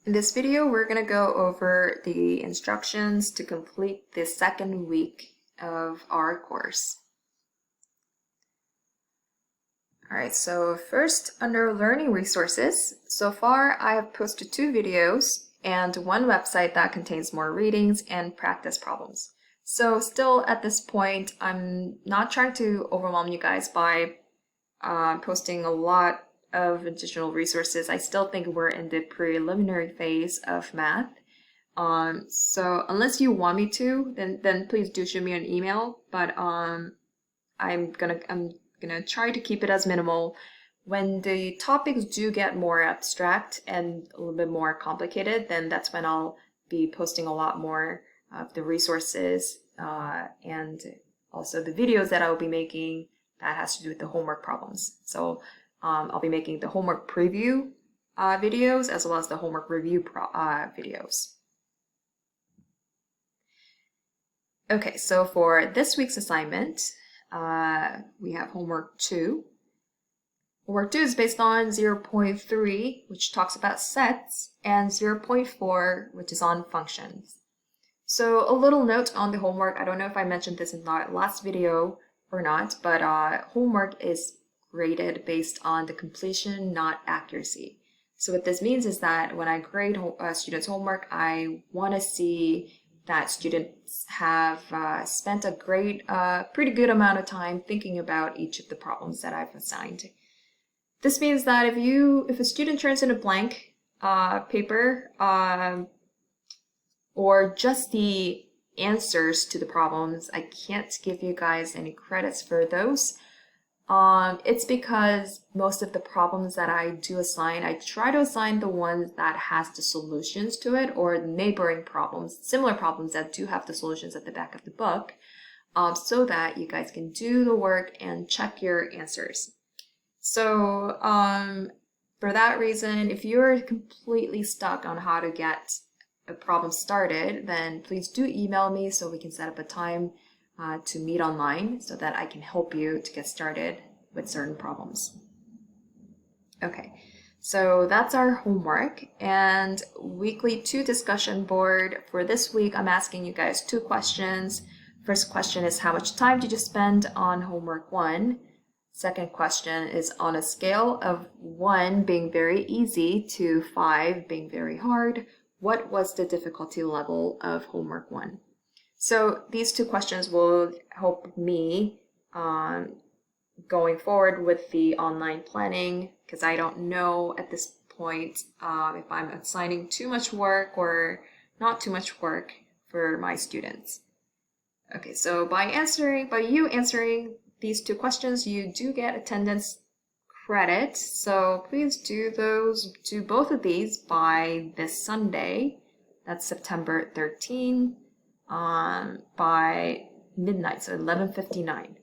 In this video, we're going to go over the instructions to complete the second week of our course. Alright, so first under Learning Resources, so far I have posted 2 videos and one website that contains more readings and practice problems. So still at this point, I'm not trying to overwhelm you guys by posting a lot of additional resources. I still think we're in the preliminary phase of math. So unless you want me to, then please do shoot me an email. But I'm gonna try to keep it as minimal. When the topics do get more abstract and a little bit more complicated, then that's when I'll be posting a lot more of the resources and also the videos that I'll be making that has to do with the homework problems. So I'll be making the homework preview videos as well as the homework review videos. Okay, so for this week's assignment, we have homework 2. Homework 2 is based on 0.3, which talks about sets, and 0.4, which is on functions. So a little note on the homework. I don't know if I mentioned this in the last video or not, but homework is graded based on the completion, not accuracy. So what this means is that when I grade students' homework, I want to see that students have spent a pretty good amount of time thinking about each of the problems that I've assigned. This means that if a student turns in a blank paper or just the answers to the problems, I can't give you guys any credits for those. It's because most of the problems that I do assign, I try to assign the ones that has the solutions to it, or neighboring problems, similar problems that do have the solutions at the back of the book, so that you guys can do the work and check your answers. So for that reason, if you're completely stuck on how to get a problem started, then please do email me so we can set up a time to meet online so that I can help you to get started with certain problems. Okay, so that's our homework and weekly 2 discussion board. For this week, I'm asking you guys 2 questions. First question is, how much time did you spend on homework 1? Second question is, on a scale of 1 being very easy to 5 being very hard, what was the difficulty level of homework 1? So these 2 questions will help me going forward with the online planning, because I don't know at this point if I'm assigning too much work or not too much work for my students. Okay, so by you answering these 2 questions, you do get attendance credit. So please do both of these by this Sunday. That's September 13. By midnight, so 11:59.